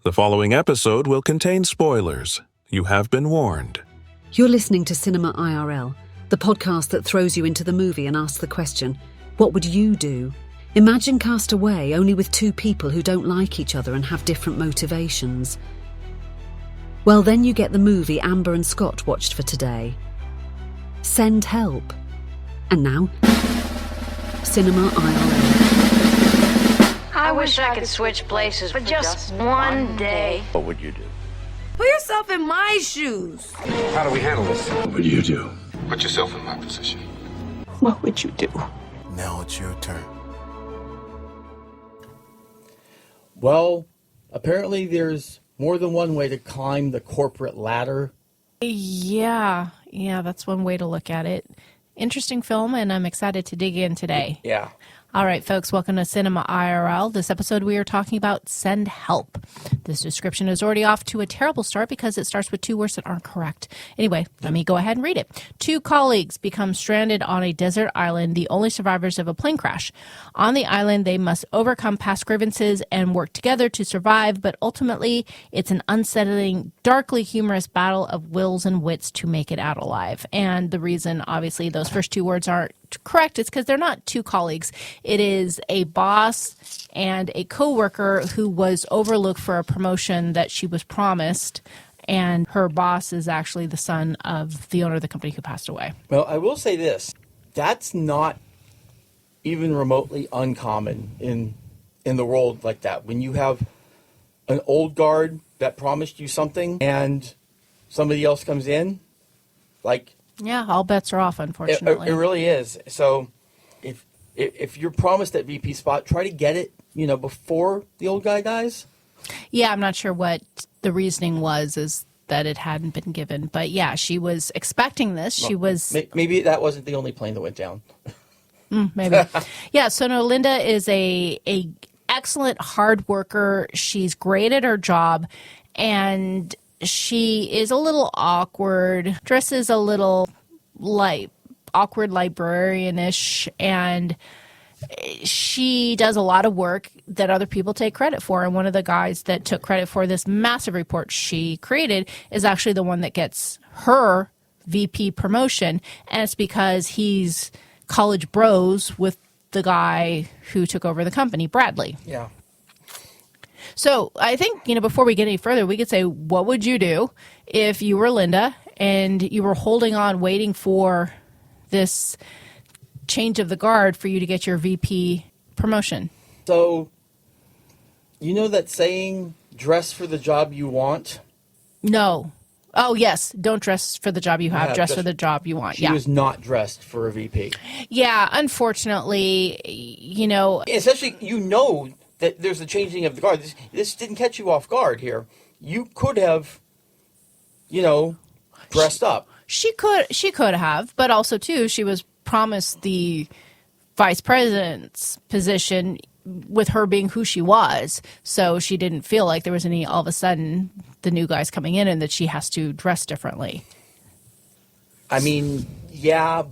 The following episode will contain spoilers. You have been warned. You're listening to Cinema IRL, the podcast that throws you into the movie and asks the question, what would you do? Imagine Cast Away only with two people who don't like each other and have different motivations. Well, then you get the movie Amber and Scott watched for today. Send help. And now, Cinema IRL. I wish I could switch places for just one day. What would you do? Put yourself in my shoes. How do we handle this? What would you do? Put yourself in my position. What would you do? Now it's your turn. Well, apparently there's more than one way to climb the corporate ladder. Yeah, that's one way to look at it. Interesting film, and I'm excited to dig in today. Yeah. All right, folks, welcome to Cinema IRL. This episode we are talking about Send Help. This description is already off to a terrible start because it starts with two words that aren't correct. Anyway, let me go ahead and read it. Two colleagues become stranded on a desert island, the only survivors of a plane crash. On the island, they must overcome past grievances and work together to survive, but ultimately, it's an unsettling, darkly humorous battle of wills and wits to make it out alive. And the reason, obviously, those first two words aren't correct is because they're not two colleagues. It is a boss and a coworker who was overlooked for a promotion that she was promised, and her boss is actually the son of the owner of the company who passed away. Well, I will say this. That's not even remotely uncommon in the world like that. When you have an old guard that promised you something and somebody else comes in, like... Yeah, all bets are off, unfortunately. It really is. So if you're promised that VP spot, try to get it, before the old guy dies. Yeah, I'm not sure what the reasoning was, is that it hadn't been given. But yeah, she was expecting this. She was... Maybe that wasn't the only plane that went down. Maybe. Yeah, so no, Linda is a excellent hard worker. She's great at her job, and she is a little awkward, dresses a little awkward librarian-ish, and she does a lot of work that other people take credit for. And one of the guys that took credit for this massive report she created is actually the one that gets her VP promotion, and it's because he's college bros with the guy who took over the company, Bradley. Yeah. So I think, before we get any further, we could say, what would you do if you were Linda and you were holding on, waiting for this change of the guard for you to get your VP promotion? So, that saying, dress for the job you want? No. Oh, yes. Don't dress for the job you have. Dress for the job you want. She was not dressed for a VP. Yeah, unfortunately, Especially, that there's a changing of the guard. This didn't catch you off guard here. You could have, dressed up. She could have, but also, too, she was promised the vice president's position with her being who she was. So she didn't feel like there was any, all of a sudden, the new guy's coming in and that she has to dress differently. I mean, yeah,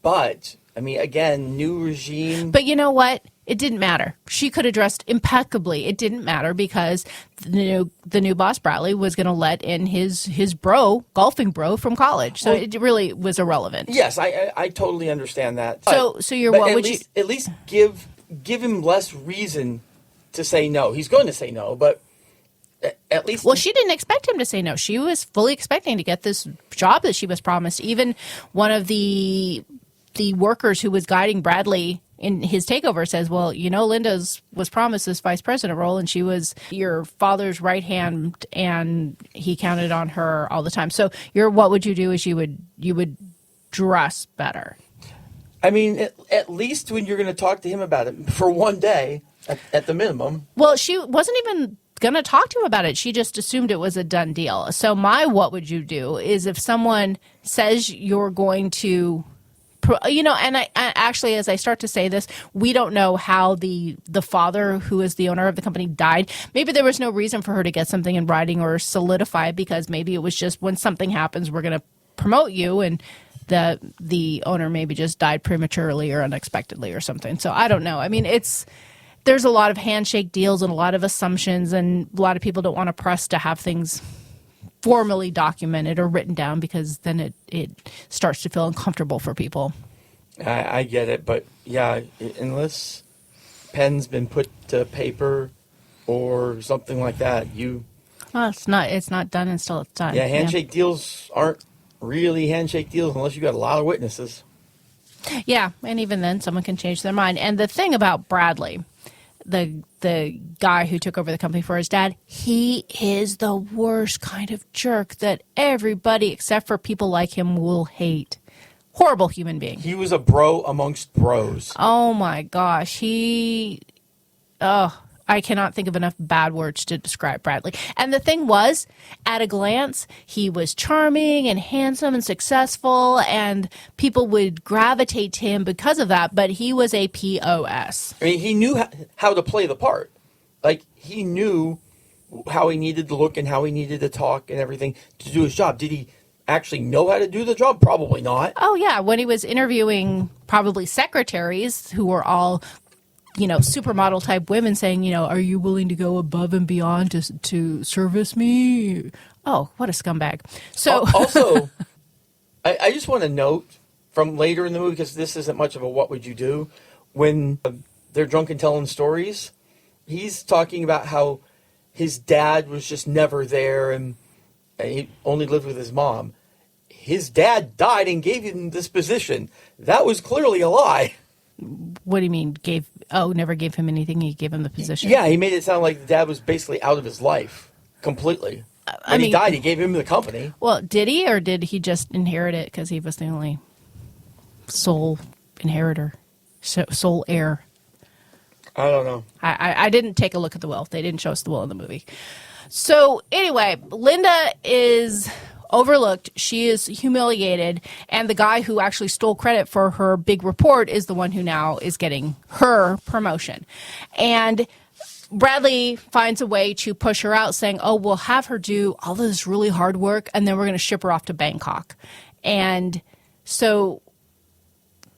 but, again, new regime. But you know what? It didn't matter. She could have dressed impeccably. It didn't matter because the new boss, Bradley, was going to let in his golfing bro from college. So it really was irrelevant. Yes, I totally understand that. So what would you... At least give him less reason to say no. He's going to say no, but at least... Well, she didn't expect him to say no. She was fully expecting to get this job that she was promised. Even one of the workers who was guiding Bradley in his takeover says, well, Linda was promised this vice president role, and she was your father's right hand, and he counted on her all the time. So what would you do is you would dress better. At least when you're going to talk to him about it for one day, at the minimum. Well, she wasn't even going to talk to him about it. She just assumed it was a done deal. So what would you do is if someone says you're going to... and I actually, as I start to say this, we don't know how the father, who is the owner of the company, died. Maybe there was no reason for her to get something in writing or solidify it because maybe it was just when something happens, we're going to promote you, and the owner maybe just died prematurely or unexpectedly or something. So I don't know. It's there's a lot of handshake deals and a lot of assumptions, and a lot of people don't want to press to have things formally documented or written down because then it starts to feel uncomfortable for people. I get it, but yeah, unless pen's been put to paper or something like that, Well, it's not done until it's done. yeah, handshake deals aren't really handshake deals unless you got a lot of witnesses. Yeah, and even then, someone can change their mind. And the thing about Bradley, the guy who took over the company for his dad, he is the worst kind of jerk that everybody except for people like him will hate. Horrible human being. He was a bro amongst bros. Oh my gosh, I cannot think of enough bad words to describe Bradley. And the thing was, at a glance, he was charming and handsome and successful, and people would gravitate to him because of that, but he was a POS. I mean, he knew how to play the part. Like, he knew how he needed to look and how he needed to talk and everything to do his job. Did he actually know how to do the job? Probably not. Oh, yeah. When he was interviewing probably secretaries who were all, supermodel type women saying, are you willing to go above and beyond to service me? Oh, what a scumbag. So also, I just want to note from later in the movie, because this isn't much of a what would you do, when they're drunk and telling stories, he's talking about how his dad was just never there and he only lived with his mom. His dad died and gave him this position. That was clearly a lie. What do you mean? Never gave him anything. He gave him the position. Yeah, he made it sound like the dad was basically out of his life completely. When he died, he gave him the company. Well, did he, or did he just inherit it because he was the only sole inheritor, sole heir? I don't know. I didn't take a look at the will. They didn't show us the will in the movie. So anyway, Linda is overlooked. She is humiliated. And the guy who actually stole credit for her big report is the one who now is getting her promotion. And Bradley finds a way to push her out, saying, we'll have her do all this really hard work, and then we're going to ship her off to Bangkok. And so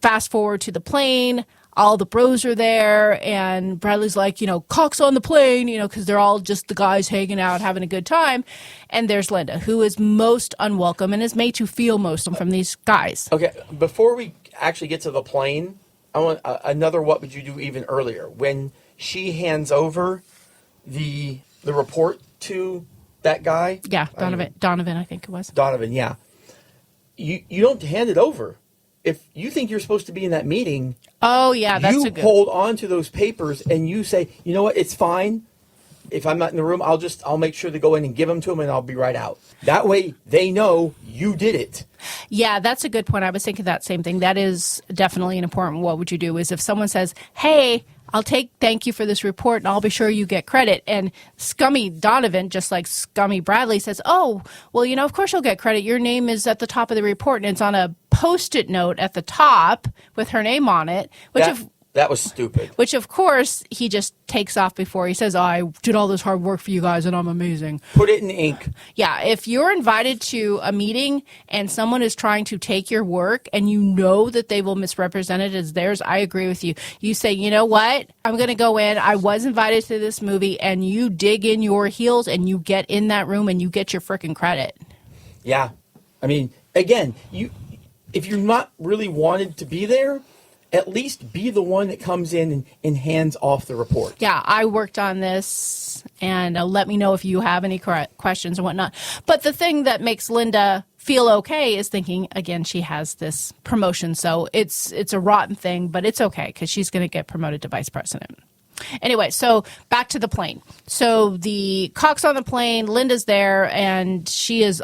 fast forward to the plane. All the bros are there, and Bradley's like, cocks on the plane, because they're all just the guys hanging out, having a good time. And there's Linda, who is most unwelcome and is made to feel most from these guys. Okay, before we actually get to the plane, I want another what would you do even earlier. When she hands over the report to that guy. Yeah, Donovan, I think it was. Donovan, yeah. You don't hand it over. If you think you're supposed to be in that meeting, you hold on to those papers and you say, you know what, it's fine. If I'm not in the room, I'll make sure to go in and give them to them, and I'll be right out. That way they know you did it. Yeah, that's a good point. I was thinking that same thing. That is definitely an important what would you do, is if someone says, hey, thank you for this report, and I'll be sure you get credit. And scummy Donovan, just like scummy Bradley, says, of course you'll get credit. Your name is at the top of the report, and it's on a Post-it note at the top with her name on it. That was stupid. Which, of course, he just takes off before he says, I did all this hard work for you guys, and I'm amazing. Put it in ink. Yeah, if you're invited to a meeting and someone is trying to take your work and you know that they will misrepresent it as theirs, I agree with you. You say, you know what? I'm going to go in. I was invited to this movie, and you dig in your heels and you get in that room and you get your frickin' credit. Yeah. I mean, again, if you're not really wanted to be there, at least be the one that comes in and hands off the report. Yeah, I worked on this, and let me know if you have any questions and whatnot. But the thing that makes Linda feel okay is thinking, again, she has this promotion. So it's a rotten thing, but it's okay because she's going to get promoted to vice president. Anyway, so back to the plane. So the cock's on the plane, Linda's there, and she is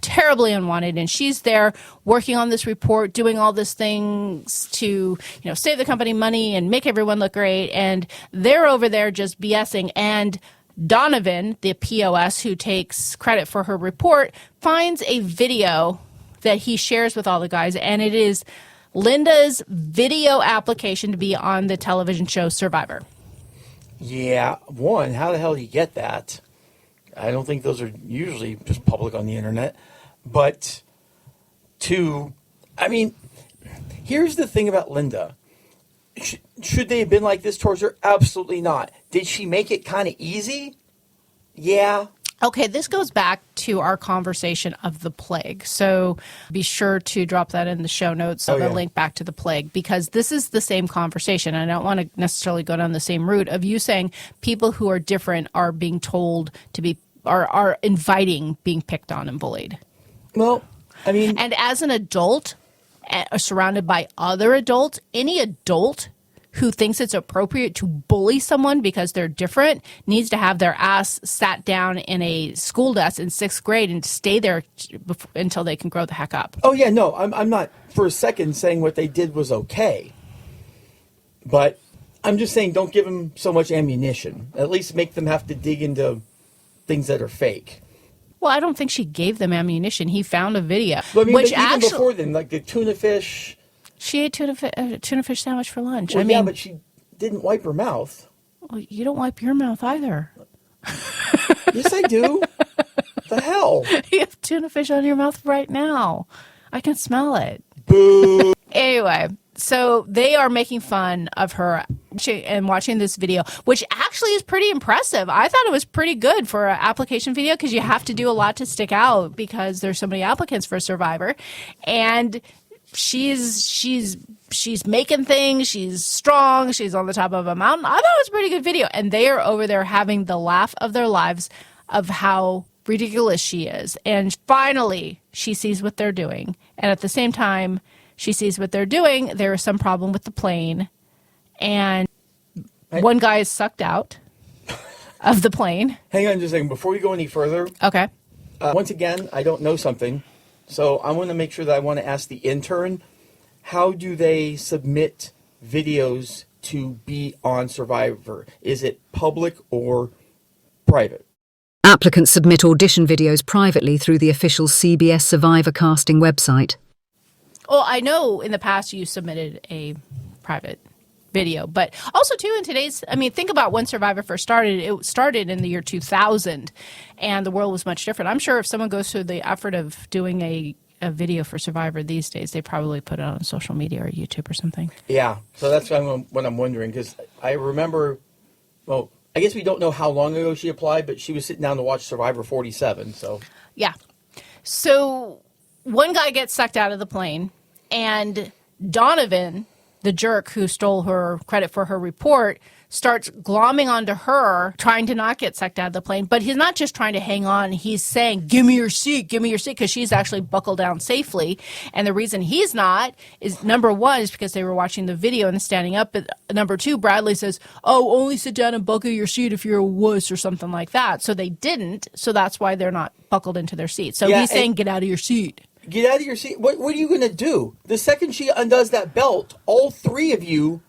terribly unwanted, and she's there working on this report, doing all these things to save the company money and make everyone look great, and they're over there just BSing. And Donovan, the POS who takes credit for her report, finds a video that he shares with all the guys, and it is Linda's video application to be on the television show Survivor. Yeah, how the hell do you get that? I don't think those are usually just public on the internet. But two, here's the thing about Linda. Should they have been like this towards her? Absolutely not. Did she make it kind of easy? Yeah. Okay, this goes back to our conversation of the plague. So be sure to drop that in the show notes, the link back to the plague, because this is the same conversation. I don't want to necessarily go down the same route of you saying people who are different are being told to be, are inviting being picked on and bullied. Well, I mean... And as an adult, surrounded by other adults, any adult who thinks it's appropriate to bully someone because they're different needs to have their ass sat down in a school desk in 6th grade and stay there until they can grow the heck up. Oh, yeah, no, I'm not for a second saying what they did was okay. But I'm just saying don't give them so much ammunition. At least make them have to dig into things that are fake. Well, I don't think she gave them ammunition. He found a video. But, I mean, which even actually, before then, like the tuna fish... She ate tuna fish sandwich for lunch. Well, I mean, yeah, but she didn't wipe her mouth. Well, you don't wipe your mouth either. Yes, I do. The hell? You have tuna fish on your mouth right now. I can smell it. Boo. Anyway, so they are making fun of her and watching this video, which actually is pretty impressive. I thought it was pretty good for an application video because you have to do a lot to stick out because there's so many applicants for Survivor. And she's making things. She's strong. She's on the top of a mountain. I thought it was a pretty good video. And they are over there having the laugh of their lives of how ridiculous she is. And finally, she sees what they're doing. And at the same time she sees what they're doing, there is some problem with the plane. And one guy is sucked out of the plane. Hang on just a second. Before we go any further. Okay. Once again, I don't know something. So I want to make sure that I want to ask the intern, how do they submit videos to be on Survivor? Is it public or private? Applicants submit audition videos privately through the official CBS Survivor casting website. Well, I know in the past you submitted a private video, but also too in today's, I mean, think about when Survivor first started. It started in the year 2000 and the world was much different. I'm sure if someone goes through the effort of doing a video for Survivor these days, they probably put it on social media or YouTube or something. Yeah, so that's what I'm wondering, because I remember, well, I guess we don't know how long ago she applied, but she was sitting down to watch Survivor 47, so. Yeah. So one guy gets sucked out of the plane and Donovan, the jerk who stole her credit for her report, starts glomming onto her, trying to not get sucked out of the plane. But he's not just trying to hang on. He's saying, give me your seat, because she's actually buckled down safely. And the reason he's not is, number one, is because they were watching the video and standing up. But number two, Bradley says, oh, only sit down and buckle your seat if you're a wuss or something like that. So they didn't. So that's why they're not buckled into their seat. So he's saying, get out of your seat. Get out of your seat. What are you going to do? The second she undoes that belt, all three of you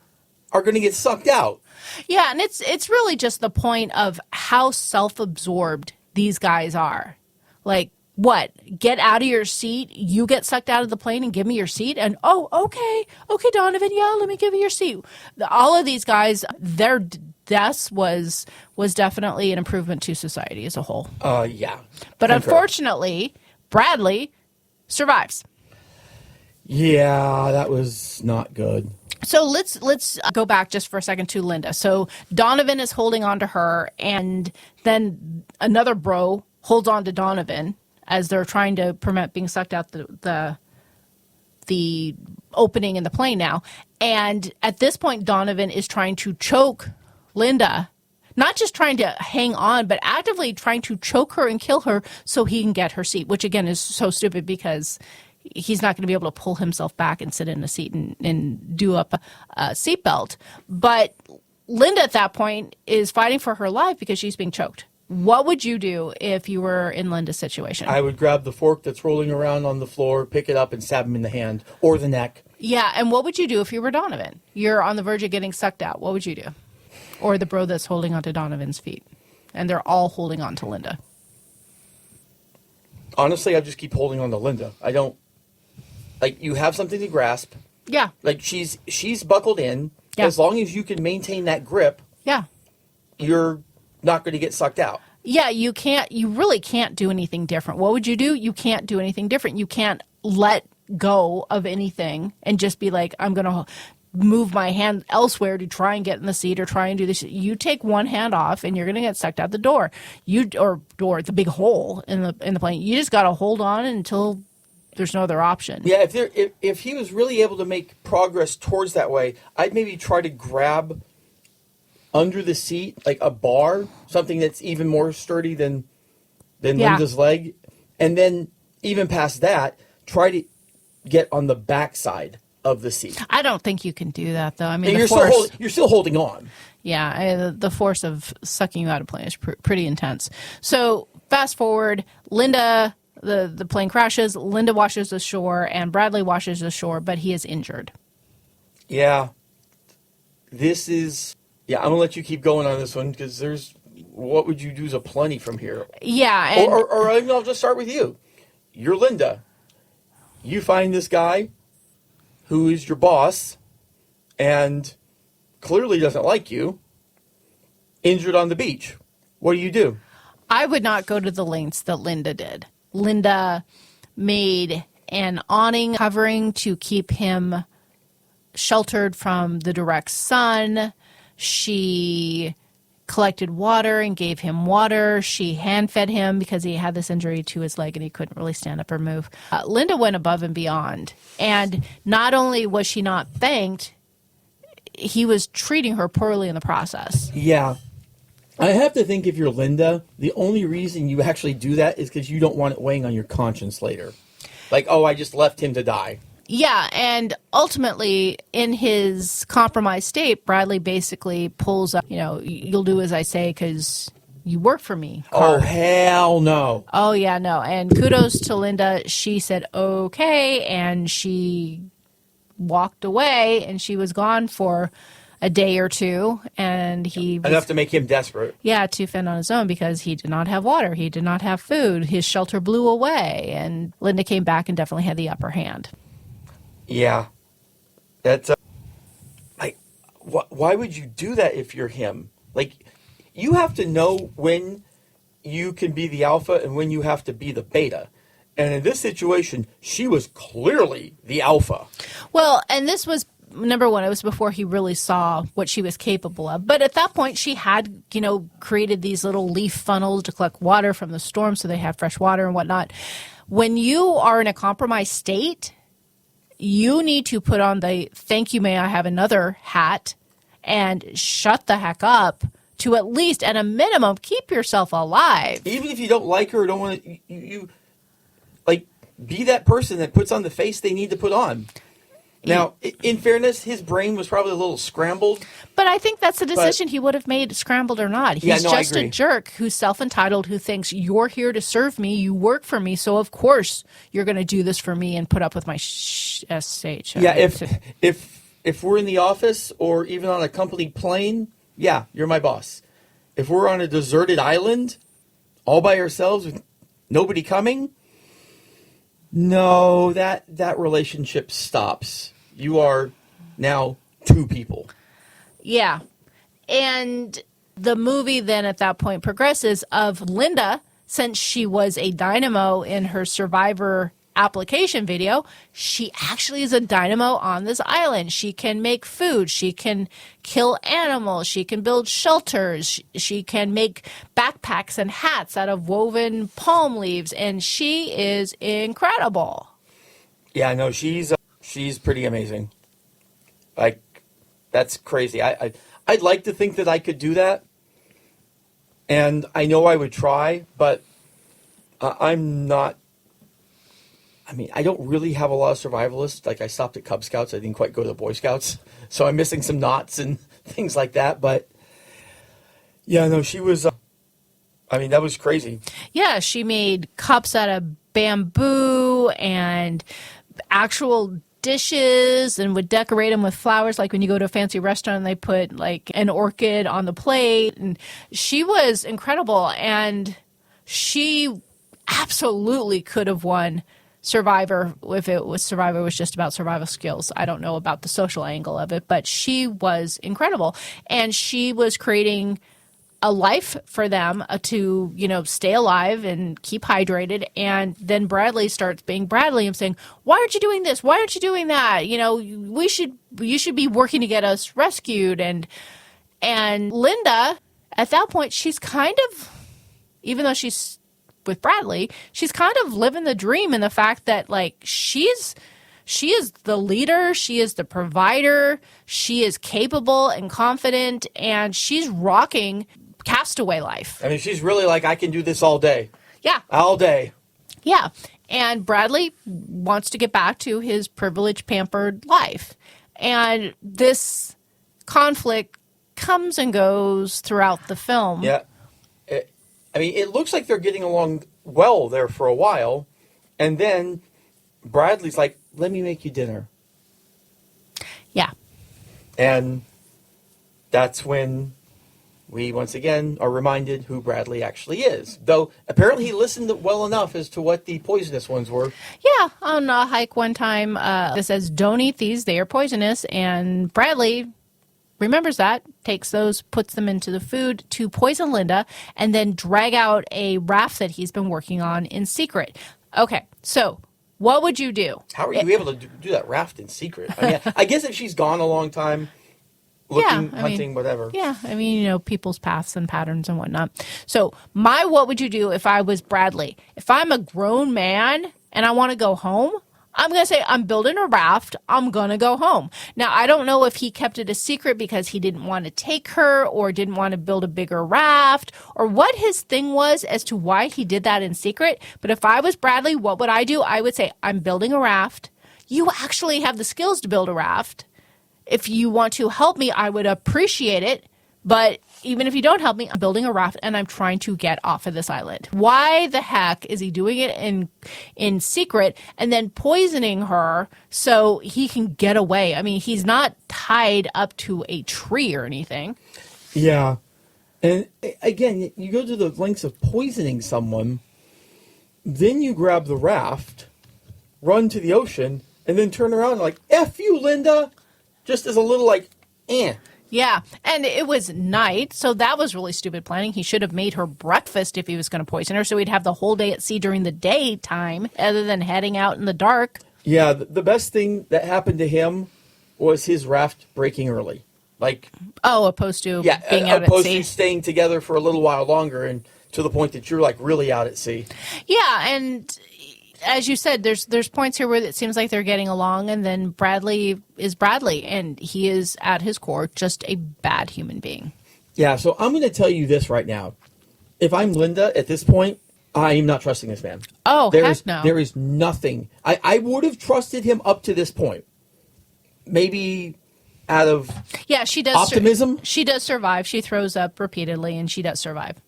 are going to get sucked out. Yeah, and it's really just the point of how self-absorbed these guys are. Like, what? Get out of your seat? You get sucked out of the plane and give me your seat? And, oh, okay, Donovan, yeah, let me give you your seat. All of these guys, their deaths was definitely an improvement to society as a whole. Yeah. But unfortunately, Bradley survives. Yeah, that was not good. So let's go back just for a second to Linda. So Donovan is holding on to her, and then another bro holds on to Donovan as they're trying to prevent being sucked out the opening in the plane now. And at this point, Donovan is trying to choke Linda, not just trying to hang on, but actively trying to choke her and kill her so he can get her seat, which again is so stupid because he's not going to be able to pull himself back and sit in a seat and do up a seatbelt. But Linda at that point is fighting for her life because she's being choked. What would you do if you were in Linda's situation? I would grab the fork that's rolling around on the floor, pick it up, and stab him in the hand or the neck. Yeah, and what would you do if you were Donovan? You're on the verge of getting sucked out. What would you do? Or the bro that's holding onto Donovan's feet. And they're all holding on to Linda. Honestly, I just keep holding on to Linda. I don't... Like, you have something to grasp. Yeah. Like, she's buckled in. Yeah. As long as you can maintain that grip, yeah, you're not going to get sucked out. Yeah, you really can't do anything different. What would you do? You can't do anything different. You can't let go of anything and just be like, I'm going to move my hand elsewhere to try and get in the seat or try and do this. You take one hand off and you're going to get sucked out the door. Door, the big hole in the plane. You just got to hold on until there's no other option. Yeah, if he was really able to make progress towards that way, I'd maybe try to grab under the seat, like a bar, something that's even more sturdy than Linda's leg. And then even past that, try to get on the backside of the seat. I don't think you can do that, though. I mean, you're still holding on. Yeah, the force of sucking you out of plane is pretty intense. So fast forward, Linda, the plane crashes, Linda washes ashore, and Bradley washes ashore, but he is injured. Yeah. I'm going to let you keep going on this one because what would you do is aplenty from here. Yeah. Or I'll just start with you. You're Linda. You find this guy who is your boss and clearly doesn't like you, injured on the beach. What do? I would not go to the lengths that Linda did. Linda made an awning covering to keep him sheltered from the direct sun. She collected water and gave him water. She hand-fed him because he had this injury to his leg and he couldn't really stand up or move. Linda went above and beyond. And not only was she not thanked, he was treating her poorly in the process. Yeah. I have to think if you're Linda, the only reason you actually do that is because you don't want it weighing on your conscience later. Like, I just left him to die. Yeah, and ultimately, in his compromised state, Bradley basically pulls up, you'll do as I say because you work for me. Oh, hell no. Oh, yeah, no. And kudos to Linda. She said, okay, and she walked away, and she was gone for a day or two, and he was, enough to make him desperate. Yeah, to fend on his own because he did not have water. He did not have food. His shelter blew away, and Linda came back and definitely had the upper hand. Yeah. That's why would you do that if you're him? Like, you have to know when you can be the alpha and when you have to be the beta. And in this situation, she was clearly the alpha. Well, and this was, number one, it was before he really saw what she was capable of. But at that point, she had, created these little leaf funnels to collect water from the storm so they had fresh water and whatnot. When you are in a compromised state, you need to put on the thank you, may I have another hat and shut the heck up to at least, at a minimum, keep yourself alive. Even if you don't like her or don't want to, you be that person that puts on the face they need to put on. Now, in fairness, his brain was probably a little scrambled. But I think that's a decision he would have made, scrambled or not. He's just a jerk who's self-entitled, who thinks you're here to serve me, you work for me, so of course you're going to do this for me and put up with my SH. Yeah, if we're in the office or even on a company plane, yeah, you're my boss. If we're on a deserted island, all by ourselves with nobody coming, no, that relationship stops. You are now two people. Yeah. And the movie then at that point progresses of Linda, since she was a dynamo in her Survivor application video, she actually is a dynamo on this island. She can make food. She can kill animals. She can build shelters. She can make backpacks and hats out of woven palm leaves. And she is incredible. Yeah, no, she's pretty amazing. Like, that's crazy. I'd like to think that I could do that. And I know I would try, but I'm not. I mean, I don't really have a lot of survivalists. Like, I stopped at Cub Scouts. I didn't quite go to the Boy Scouts. So I'm missing some knots and things like that. But, yeah, no, she was, that was crazy. Yeah, she made cups out of bamboo and actual dishes and would decorate them with flowers. Like when you go to a fancy restaurant and they put, like, an orchid on the plate. And she was incredible. And she absolutely could have won Survivor if Survivor was just about survival skills. I don't know about the social angle of it, but she was incredible. And she was creating a life for them to, stay alive and keep hydrated. And then Bradley starts being Bradley and saying, why aren't you doing this? Why aren't you doing that? You should be working to get us rescued. And Linda, at that point, she's kind of, even though she's with Bradley, she's kind of living the dream in the fact that, like, she is the leader, she is the provider, she is capable and confident, and she's rocking castaway life. I mean, she's really like, I can do this all day. Yeah. All day. Yeah. And Bradley wants to get back to his privileged, pampered life. And this conflict comes and goes throughout the film. Yeah. It looks like they're getting along well there for a while. And then Bradley's like, let me make you dinner. Yeah. And that's when we once again are reminded who Bradley actually is. Though apparently he listened well enough as to what the poisonous ones were. Yeah, on a hike one time, it says, don't eat these, they are poisonous. And Bradley remembers that, takes those, puts them into the food to poison Linda, and then drag out a raft that he's been working on in secret. Okay, so what would you do? How are you able to do that raft in secret? I mean, I guess if she's gone a long time, looking, hunting, whatever. Yeah, I mean, people's paths and patterns and whatnot. So what would you do if I was Bradley? If I'm a grown man and I want to go home, I'm going to say, I'm building a raft. I'm going to go home. Now, I don't know if he kept it a secret because he didn't want to take her or didn't want to build a bigger raft or what his thing was as to why he did that in secret. But if I was Bradley, what would I do? I would say, I'm building a raft. You actually have the skills to build a raft. If you want to help me, I would appreciate it. But even if you don't help me, I'm building a raft and I'm trying to get off of this island. Why the heck is he doing it in secret and then poisoning her so he can get away? I mean, he's not tied up to a tree or anything. Yeah. And again, you go to the lengths of poisoning someone, then you grab the raft, run to the ocean, and then turn around and like, F you, Linda! Just as a little like, eh. Yeah, and it was night, so that was really stupid planning. He should have made her breakfast if he was going to poison her, so he'd have the whole day at sea during the daytime, other than heading out in the dark. Yeah, the best thing that happened to him was his raft breaking early. Opposed to being out at sea. Opposed to staying together for a little while longer and to the point that you're like really out at sea. Yeah, and as you said, there's points here where it seems like they're getting along, and then Bradley is Bradley, and he is, at his core, just a bad human being. Yeah, so I'm going to tell you this right now. If I'm Linda at this point, I am not trusting this man. Oh, heck no. There is nothing. I would have trusted him up to this point. Maybe out of she does optimism. She does survive. She throws up repeatedly, and she does survive.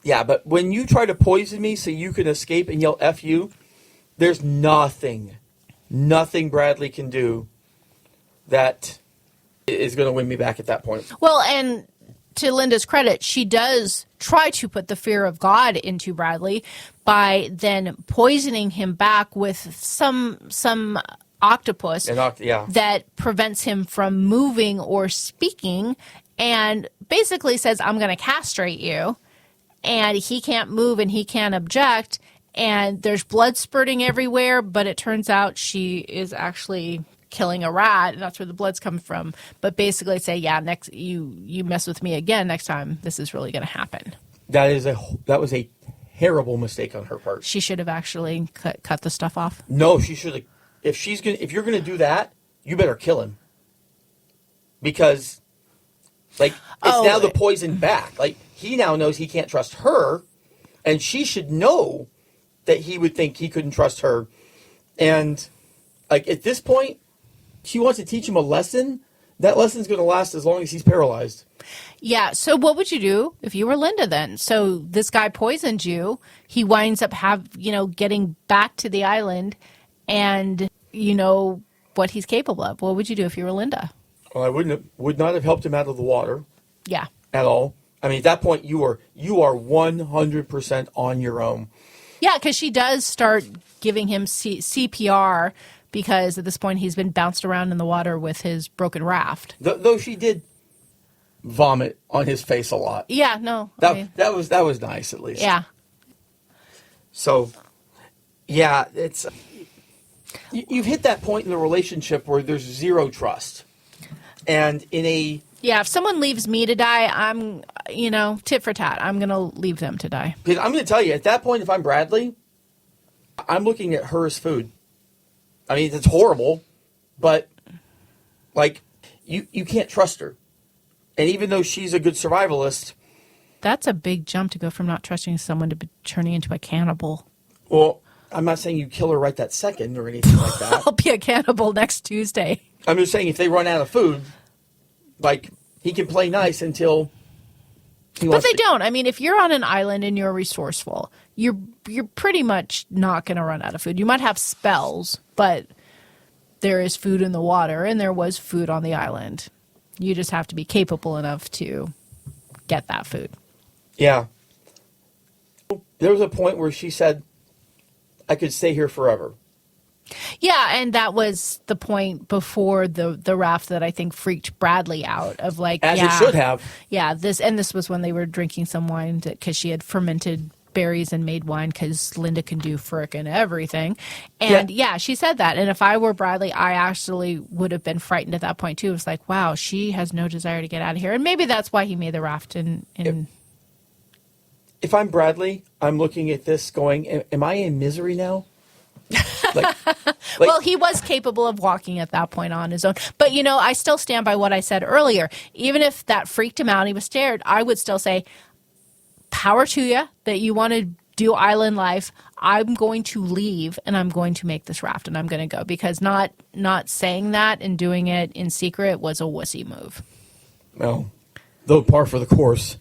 Yeah, but when you try to poison me so you can escape and yell F you, there's nothing Bradley can do that is going to win me back at that point. Well, and to Linda's credit, she does try to put the fear of God into Bradley by then poisoning him back with some octopus that prevents him from moving or speaking, and basically says, I'm going to castrate you, and he can't move and he can't object. And there's blood spurting everywhere, but it turns out she is actually killing a rat, and that's where the blood's coming from. But basically say, next you mess with me again next time, this is really going to happen. That was a terrible mistake on her part. She should have actually cut the stuff off. No, she should have. If you're going to do that, you better kill him. Because it's now the poison back. Like, he now knows he can't trust her, and she should know that he would think he couldn't trust her. And at this point, she wants to teach him a lesson. That lesson's going to last as long as he's paralyzed. Yeah, so what would you do if you were Linda then? So this guy poisoned you. He winds up getting back to the island, and you know what he's capable of. What would you do if you were Linda? Well, I would not have helped him out of the water. Yeah. At all. I mean, at that point, you are 100% on your own. Yeah, because she does start giving him CPR because at this point he's been bounced around in the water with his broken raft. Though she did vomit on his face a lot. Yeah, no. That was nice, at least. Yeah. So, yeah, it's you've hit that point in the relationship where there's zero trust, and yeah, if someone leaves me to die, I'm tit for tat. I'm gonna leave them to die. Because I'm gonna tell you, at that point, if I'm Bradley, I'm looking at her as food. I mean, it's horrible, but like you can't trust her, and even though she's a good survivalist. That's a big jump to go from not trusting someone to turning into a cannibal. Well, I'm not saying you kill her right that second or anything like that. I'll be a cannibal next Tuesday. I'm just saying if they run out of food, like, he can play nice until he wants But they don't. I mean, if you're on an island and you're resourceful, you're pretty much not going to run out of food. You might have spells, but there is food in the water, and there was food on the island. You just have to be capable enough to get that food. Yeah. There was a point where she said, I could stay here forever. Yeah, and that was the point before the raft that I think freaked Bradley out of like, As it should have. Yeah, this was when they were drinking some wine because she had fermented berries and made wine because Linda can do frickin' everything. And yeah, she said that. And if I were Bradley, I actually would have been frightened at that point too. It was like, wow, she has no desire to get out of here. And maybe that's why he made the raft If I'm Bradley, I'm looking at this going, am I in misery now? Well, he was capable of walking at that point on his own. But, I still stand by what I said earlier. Even if that freaked him out and he was scared, I would still say, power to you that you want to do island life. I'm going to leave and I'm going to make this raft and I'm going to go. Because not saying that and doing it in secret was a wussy move. Well, though par for the course.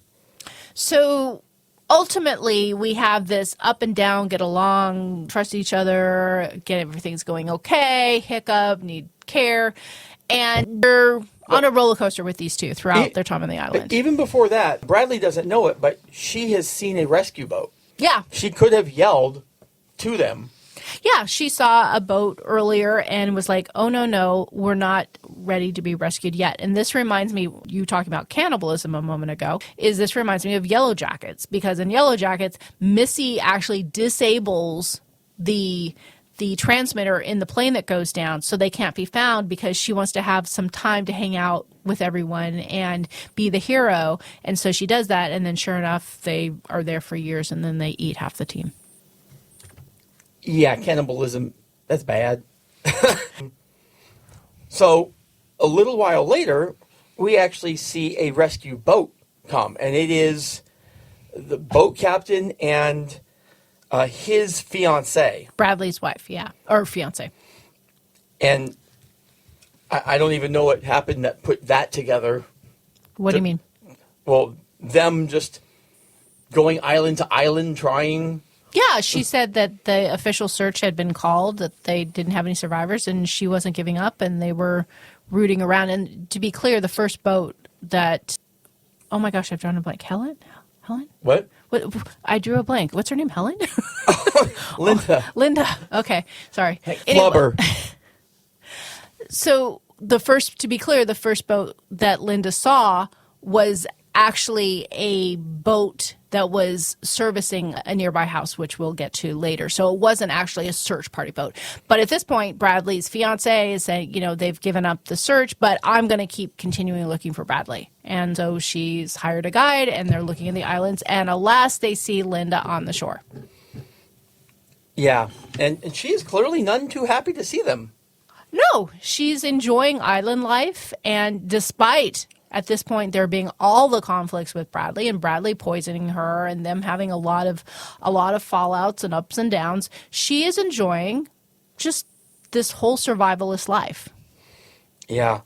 So ultimately, we have this up and down, get along, trust each other, get everything's going okay, hiccup, need care. And they're on a roller coaster with these two throughout their time on the island. Even before that, Bradley doesn't know it, but she has seen a rescue boat. Yeah. She could have yelled to them. Yeah, she saw a boat earlier and was like, oh, no, we're not ready to be rescued yet. And this reminds me, you talking about cannibalism a moment ago, this reminds me of Yellow Jackets. Because in Yellow Jackets, Missy actually disables the transmitter in the plane that goes down so they can't be found because she wants to have some time to hang out with everyone and be the hero. And so she does that. And then sure enough, they are there for years and then they eat half the team. Yeah, cannibalism, that's bad. So, a little while later, we actually see a rescue boat come, and it is the boat captain and his fiancée. Bradley's wife, yeah, or fiancée. And I don't even know what happened that put that together. What do you mean? Well, them just going island to island trying... Yeah, she said that the official search had been called, that they didn't have any survivors, and she wasn't giving up, and they were rooting around. And to be clear, the first boat that... Oh, my gosh, I've drawn a blank. Helen? What? I drew a blank. What's her name? Helen? Linda. Linda. Okay, sorry. Flubber. So, to be clear, the first boat that Linda saw was actually a boat that was servicing a nearby house, which we'll get to later. So it wasn't actually a search party boat. But at this point, Bradley's fiancée is saying, they've given up the search, but I'm going to keep continuing looking for Bradley. And so she's hired a guide, and they're looking in the islands. And alas, they see Linda on the shore. Yeah, and she is clearly none too happy to see them. No, she's enjoying island life, and despite... At this point, there being all the conflicts with Bradley and Bradley poisoning her and them having a lot of fallouts and ups and downs. She is enjoying just this whole survivalist life. Yeah,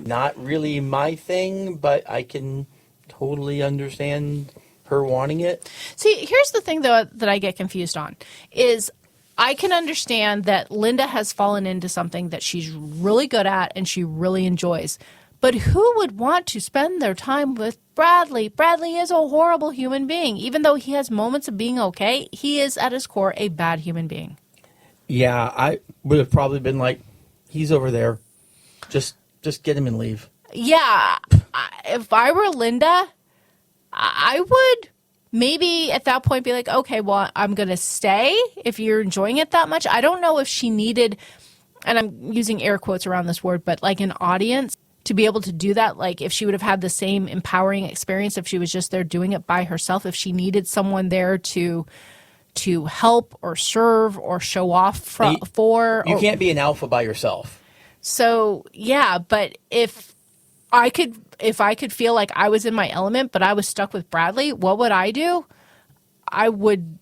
not really my thing, but I can totally understand her wanting it. See, here's the thing, though, that I get confused on, is I can understand that Linda has fallen into something that she's really good at and she really enjoys. But who would want to spend their time with Bradley? Bradley is a horrible human being. Even though he has moments of being okay, he is at his core a bad human being. Yeah, I would have probably been like, he's over there. Just get him and leave. Yeah, if I were Linda, I would maybe at that point be like, okay, well, I'm going to stay if you're enjoying it that much. I don't know if she needed, and I'm using air quotes around this word, but like an audience to be able to do that. Like if she would have had the same empowering experience if she was just there doing it by herself, if she needed someone there to help or serve or show off for. You can't be an alpha by yourself. So, yeah, but if I could feel like I was in my element, but I was stuck with Bradley, what would I do? I would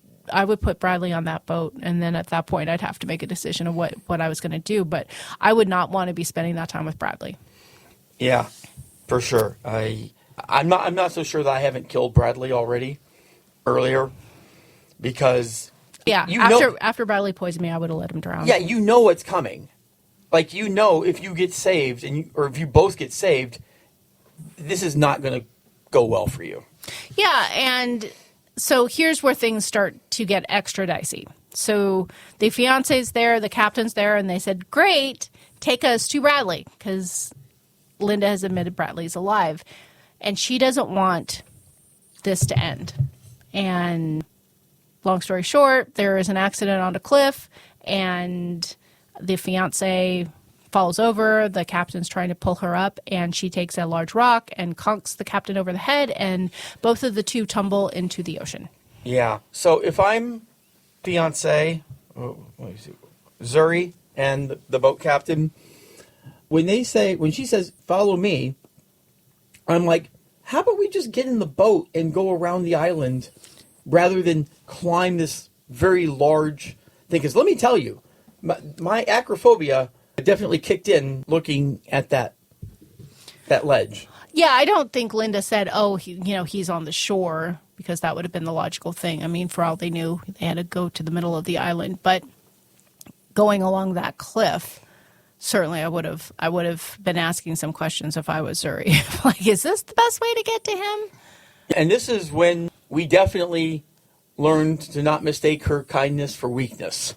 put Bradley on that boat, and then at that point I'd have to make a decision of what I was going to do, but I would not want to be spending that time with Bradley. Yeah, for sure. I'm not so sure that I haven't killed Bradley earlier, because yeah, after Bradley poisoned me, I would have let him drown. Yeah, you know what's coming. Like, you know, if you get saved or if you both get saved, this is not going to go well for you. Yeah, and so here's where things start to get extra dicey. So the fiance's there, the captain's there, and they said, great, take us to Bradley, because Linda has admitted Bradley's alive. And she doesn't want this to end. And long story short, there is an accident on a cliff, and the fiance falls over. The captain's trying to pull her up, and she takes a large rock and conks the captain over the head, and both of the two tumble into the ocean. Yeah. So if I'm fiance, Zuri, and the boat captain, when she says, follow me, I'm like, how about we just get in the boat and go around the island rather than climb this very large thing? Because let me tell you, my acrophobia definitely kicked in looking at that ledge. Yeah, I don't think Linda said, oh, he's on the shore, because that would have been the logical thing. I mean, for all they knew, they had to go to the middle of the island. But going along that cliff, certainly I would have been asking some questions if I was Zuri. Like, is this the best way to get to him? And this is when we definitely learned to not mistake her kindness for weakness.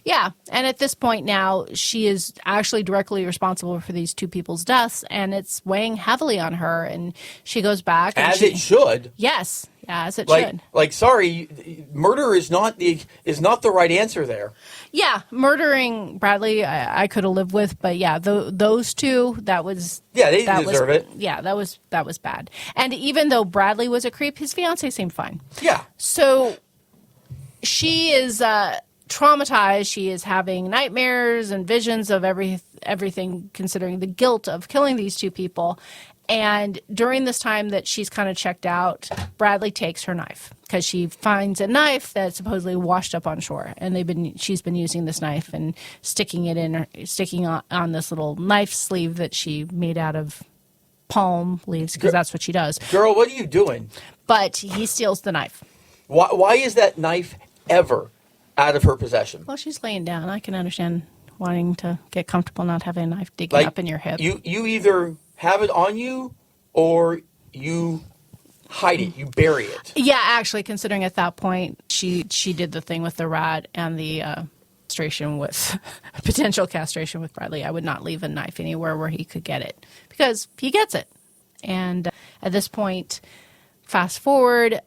Yeah, and at this point now, she is actually directly responsible for these two people's deaths, and it's weighing heavily on her, and she goes back. And it should. Yes, as it should. Like, sorry, murder is not the right answer there. Yeah, murdering Bradley, I could have lived with, but yeah, those two, that was... Yeah, they didn't deserve it. Yeah, that was bad. And even though Bradley was a creep, his fiancé seemed fine. Yeah. So she is... traumatized. She is having nightmares and visions of everything, considering the guilt of killing these two people. And during this time that she's kind of checked out, Bradley takes her knife, because she finds a knife that's supposedly washed up on shore, and she's been using this knife and sticking on this little knife sleeve that she made out of palm leaves, because that's what she does. Girl, what are you doing? But he steals the knife. Why is that knife ever out of her possession? Well, she's laying down. I can understand wanting to get comfortable not having a knife digging up in your hip. You either have it on you or you hide it. You bury it. Yeah, actually, considering at that point she did the thing with the rat and the potential castration with Bradley. I would not leave a knife anywhere where he could get it, because he gets it. And at this point, fast forward.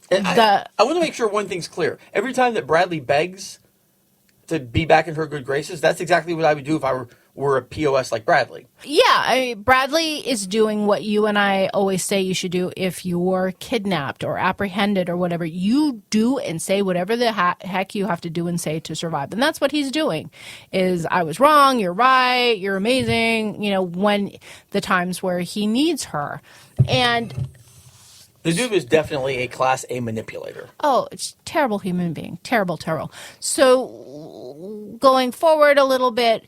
I want to make sure one thing's clear. Every time that Bradley begs to be back in her good graces, that's exactly what I would do if I were a POS like Bradley. Yeah, Bradley is doing what you and I always say you should do if you're kidnapped or apprehended or whatever. You do and say whatever the heck you have to do and say to survive. And that's what he's doing, is I was wrong, you're right, you're amazing, when the times where he needs her. And... the dude is definitely a Class A manipulator. Oh, it's a terrible human being. Terrible, terrible. So going forward a little bit,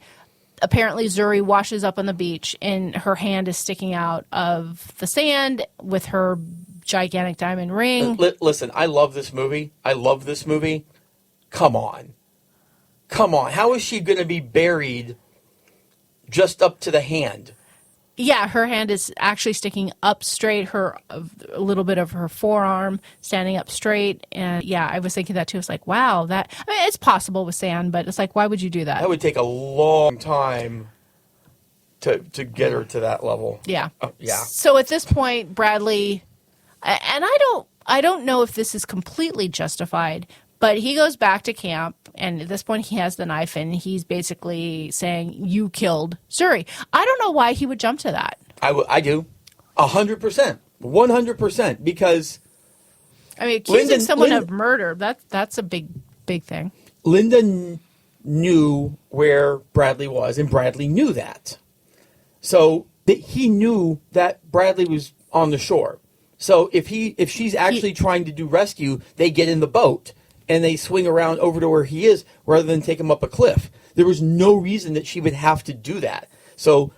apparently Zuri washes up on the beach, and her hand is sticking out of the sand with her gigantic diamond ring. Listen, I love this movie. Come on. How is she going to be buried just up to the hand? Yeah, her hand is actually sticking up straight, a little bit of her forearm standing up straight. And yeah, I was thinking that too. It's like, wow, it's possible with sand, but it's like, why would you do that? That would take a long time to get her to that level. Yeah. Yeah. So at this point, Bradley, and I don't know if this is completely justified, but he goes back to camp, and at this point he has the knife, and he's basically saying, "You killed Zuri." I don't know why he would jump to that. I do. 100%. 100%. Because I mean, accusing someone Linda- of murder, that's a big thing. Linda knew where Bradley was, and Bradley knew that. So he knew that Bradley was on the shore. So if she's actually trying to do rescue, they get in the boat and they swing around over to where he is rather than take him up a cliff. There was no reason that she would have to do that. So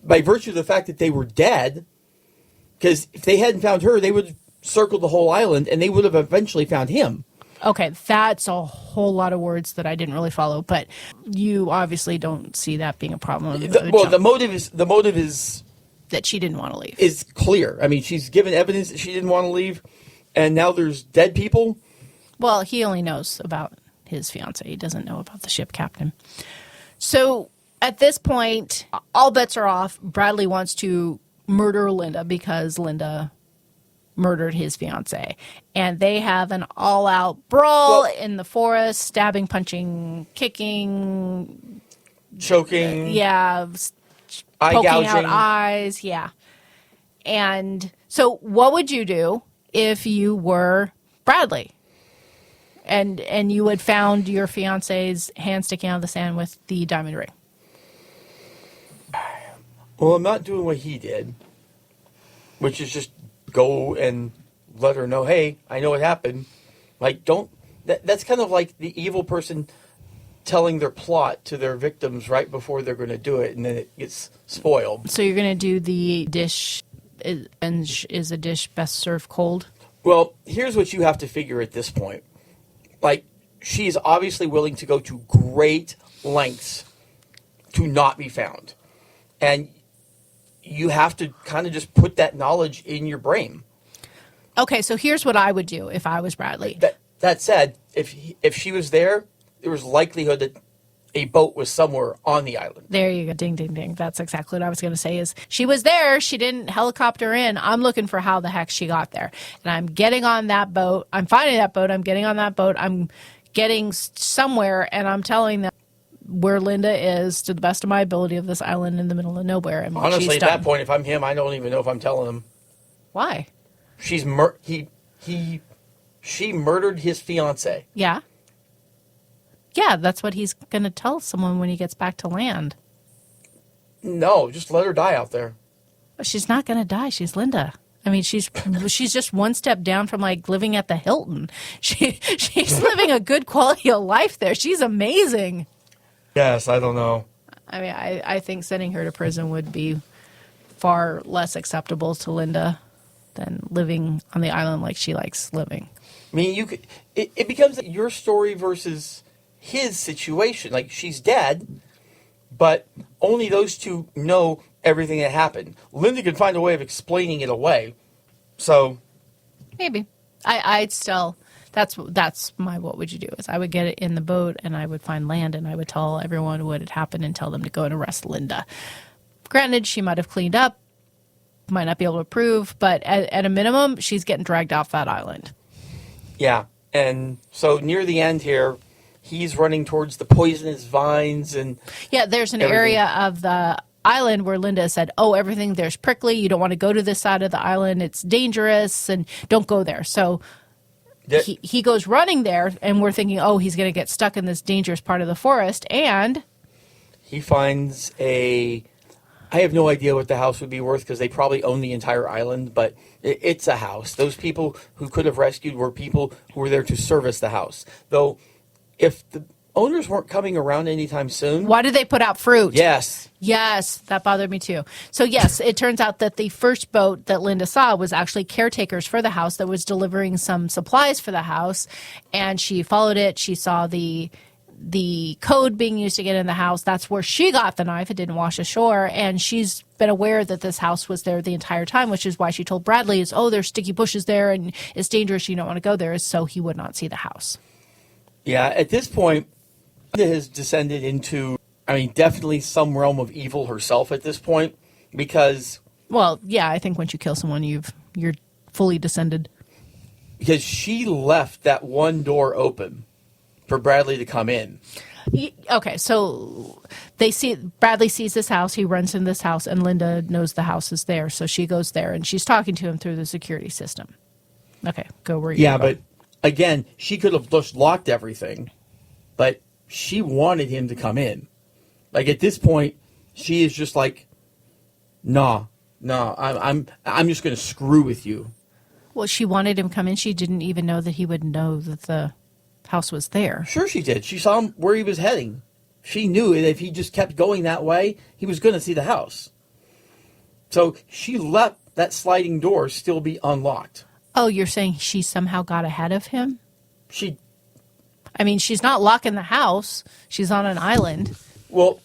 by virtue of the fact that they were dead, because if they hadn't found her, they would have circled the whole island and they would have eventually found him. Okay, that's a whole lot of words that I didn't really follow, but you obviously don't see that being a problem. The motive is that she didn't want to leave. Is clear. I mean, she's given evidence that she didn't want to leave, and now there's dead people. Well, he only knows about his fiance. He doesn't know about the ship captain. So at this point, all bets are off. Bradley wants to murder Linda because Linda murdered his fiance. And they have an all-out brawl in the forest, stabbing, punching, kicking, choking. Yeah. Eye poking gouging. out eyes. Yeah. And so what would you do if you were Bradley? And you had found your fiance's hand sticking out of the sand with the diamond ring. Well, I'm not doing what he did, which is just go and let her know, hey, I know what happened. Like, that's kind of like the evil person telling their plot to their victims right before they're going to do it, and then it gets spoiled. So you're going to do the dish, is a dish best served cold? Well, here's what you have to figure at this point. Like, she's obviously willing to go to great lengths to not be found. And you have to kind of just put that knowledge in your brain. Okay, so here's what I would do if I was Bradley. That said, if she was there was likelihood that a boat was somewhere on the island. There you go. Ding, ding, ding. That's exactly what I was going to say is she was there. She didn't helicopter in. I'm looking for how the heck she got there. And I'm getting on that boat. I'm finding that boat. I'm getting on that boat. I'm getting somewhere, and I'm telling them where Linda is to the best of my ability of this island in the middle of nowhere. And honestly, at that point, if I'm him, I don't even know if I'm telling him. Why? She murdered his fiance. Yeah. Yeah, that's what he's going to tell someone when he gets back to land. No, just let her die out there. She's not going to die. She's Linda. I mean, she's just one step down from like living at the Hilton. She's living a good quality of life there. She's amazing. Yes, I don't know. I mean, I think sending her to prison would be far less acceptable to Linda than living on the island like she likes living. I mean, it becomes your story versus his situation. Like, she's dead, but only those two know everything that happened. Linda can find a way of explaining it away. So maybe I'd still. That's my what would you do is I would get it in the boat and I would find land and I would tell everyone what had happened and tell them to go and arrest Linda. Granted, she might have cleaned up, might not be able to prove, but at a minimum, she's getting dragged off that island. Yeah, and so near the end here, he's running towards the poisonous vines and yeah, there's an everything. area of the island where Linda said, "Oh, everything there's prickly. You don't want to go to this side of the island. It's dangerous, and don't go there." So. He goes running there, and we're thinking, oh, he's going to get stuck in this dangerous part of the forest, and he finds I have no idea what the house would be worth because they probably own the entire island, but it's a house. Those people who could have rescued were people who were there to service the house. Though, if the owners weren't coming around anytime soon... Why did they put out fruit? Yes. Yes, that bothered me too. So yes, it turns out that the first boat that Linda saw was actually caretakers for the house that was delivering some supplies for the house, and she followed it. She saw the code being used to get in the house. That's where she got the knife. It didn't wash ashore, and she's been aware that this house was there the entire time, which is why she told Bradley, there's sticky bushes there, and it's dangerous. You don't want to go there, so he would not see the house. Yeah, at this point, Linda has descended into I mean, definitely some realm of evil herself at this point, because Well, yeah, I think once you kill someone, you're fully descended. because she left that one door open for Bradley to come in. Okay, so Bradley sees this house. He runs in this house, and Linda knows the house is there, so she goes there, and she's talking to him through the security system. Okay, go where you Yeah, go. but again, she could have just locked everything, but she wanted him to come in. Like at this point, she is just like, nah, I'm just going to screw with you. Well, she wanted him to come in. She didn't even know that he would know that the house was there. Sure she did. She saw him where he was heading. She knew that if he just kept going that way, he was going to see the house. So she let that sliding door still be unlocked. Oh, you're saying she somehow got ahead of him? I mean, she's not locking the house. She's on an island. Well,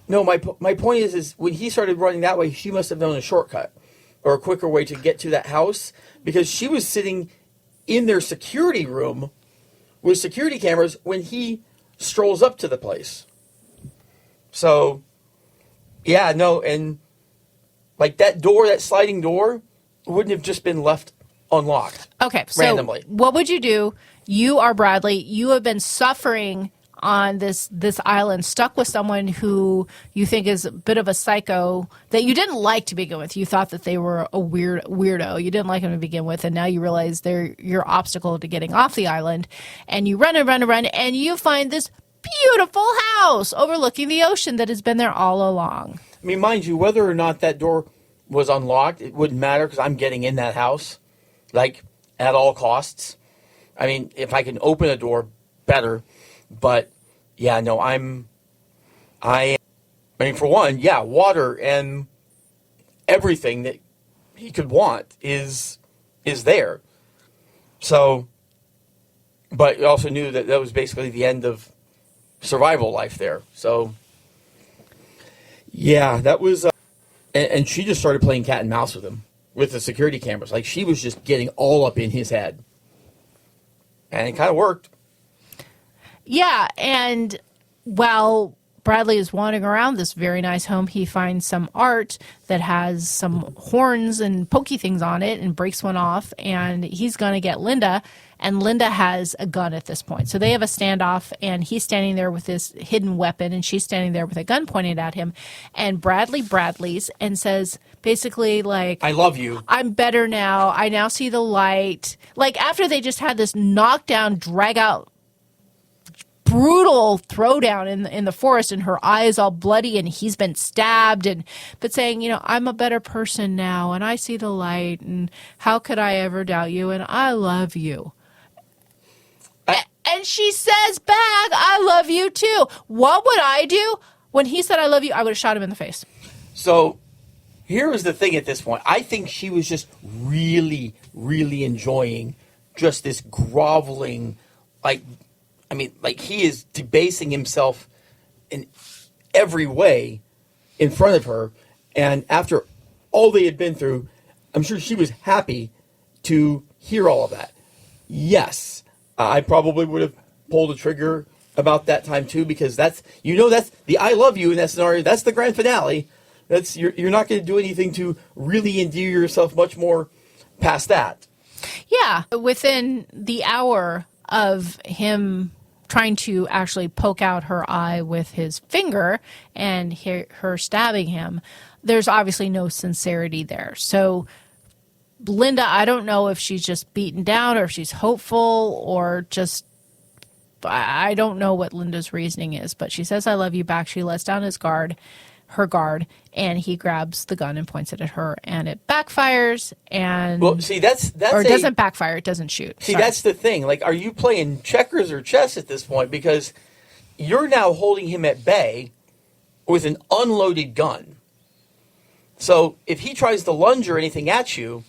no, my point is when he started running that way, she must have known a shortcut or a quicker way to get to that house, because she was sitting in their security room with security cameras when he strolls up to the place. So, yeah, no, and like that door, that sliding door, wouldn't have just been left unlocked. Okay, so randomly. What would you do? You are Bradley. You have been suffering on this island, stuck with someone who you think is a bit of a psycho that you didn't like to begin with. You thought that they were a weirdo. You didn't like him to begin with, and now you realize they're your obstacle to getting off the island. And you run and run and run, and you find this beautiful house overlooking the ocean that has been there all along. I mean, mind you, whether or not that door was unlocked, it wouldn't matter because I'm getting in that house, like, at all costs. I mean, if I can open a door, better. But, yeah, no, I mean, for one, yeah, water and everything that he could want is there. So, but you also knew that that was basically the end of survival life there. So, yeah, that was, and she just started playing cat and mouse with him, with the security cameras. Like, she was just getting all up in his head. And it kind of worked. Yeah, and while Bradley is wandering around this very nice home, he finds some art that has some horns and pokey things on it and breaks one off, and he's going to get Linda, and Linda has a gun at this point. So they have a standoff, and he's standing there with this hidden weapon, and she's standing there with a gun pointed at him, and Bradley's and says basically like, I love you. I'm better now. I now see the light. Like after they just had this knockdown, drag out, brutal throwdown in the forest, and her eye is all bloody and he's been stabbed, but saying, I'm a better person now and I see the light and how could I ever doubt you and I love you. And she says back, I love you too. What would I do? When he said I love you, I would have shot him in the face. So here was the thing at this point. I think she was just really, really enjoying just this groveling, like he is debasing himself in every way in front of her. And after all they had been through, I'm sure she was happy to hear all of that. Yes, I probably would have pulled the trigger about that time too, because that's the I love you in that scenario. That's the grand finale. That's you're not going to do anything to really endear yourself much more past that. Yeah, within the hour of him trying to actually poke out her eye with his finger and her stabbing him, there's obviously no sincerity there. So Linda, I don't know if she's just beaten down or if she's hopeful or just, I don't know what Linda's reasoning is, but she says, I love you back. She lets down her guard, and he grabs the gun and points it at her, and it backfires. And well, see, that's or it doesn't backfire; it doesn't shoot. See, that's the thing. Like, are you playing checkers or chess at this point? Because you're now holding him at bay with an unloaded gun. So if he tries to lunge or anything at you,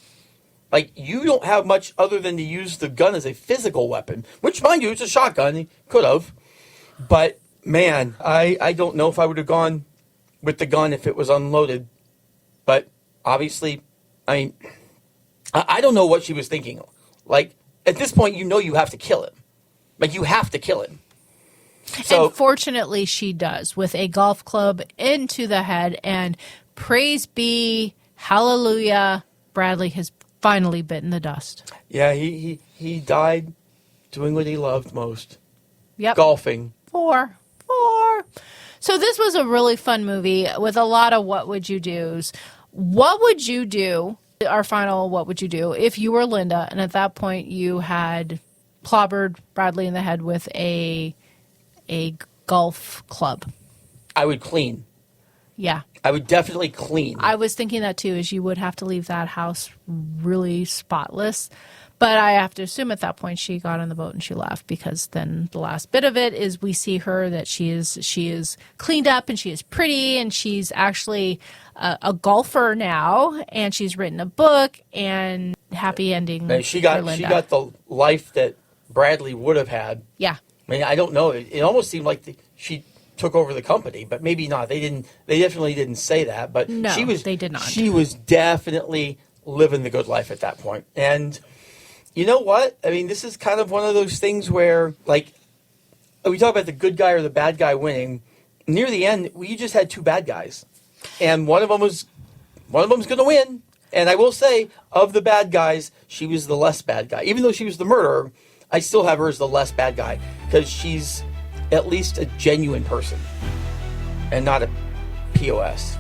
like, you don't have much other than to use the gun as a physical weapon, which, mind you, it's a shotgun. He could have, but man, I don't know if I would have gone with the gun if it was unloaded. But obviously, I don't know what she was thinking. Like, at this point, you have to kill him. Like, you have to kill him. So, and fortunately, she does, with a golf club into the head. And praise be, hallelujah, Bradley has finally bitten the dust. yeah, he died doing what he loved most. Yep. Golfing. Four. So this was a really fun movie with a lot of what would you do's. What would you do, our final what would you do, if you were Linda and at that point you had clobbered Bradley in the head with a golf club? I would clean. Yeah. I would definitely clean. I was thinking that too, is you would have to leave that house really spotless. But I have to assume at that point she got on the boat and she left, because then the last bit of it is we see her that she is cleaned up and she is pretty and she's actually a golfer now and she's written a book and happy ending. And she got the life that Bradley would have had. Yeah. I mean, I don't know. It almost seemed like she took over the company, but maybe not. They definitely didn't say that. But No, they did not. She was definitely living the good life at that point. And you know what? I mean, this is kind of one of those things where, like, we talk about the good guy or the bad guy winning. Near the end, we just had two bad guys, and one of them's going to win. And I will say, of the bad guys, she was the less bad guy. Even though she was the murderer, I still have her as the less bad guy, because she's at least a genuine person and not a POS.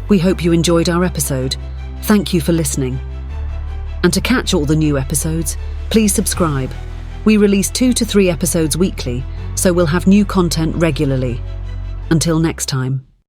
We hope you enjoyed our episode. Thank you for listening. And to catch all the new episodes, please subscribe. We release 2 to 3 episodes weekly, so we'll have new content regularly. Until next time.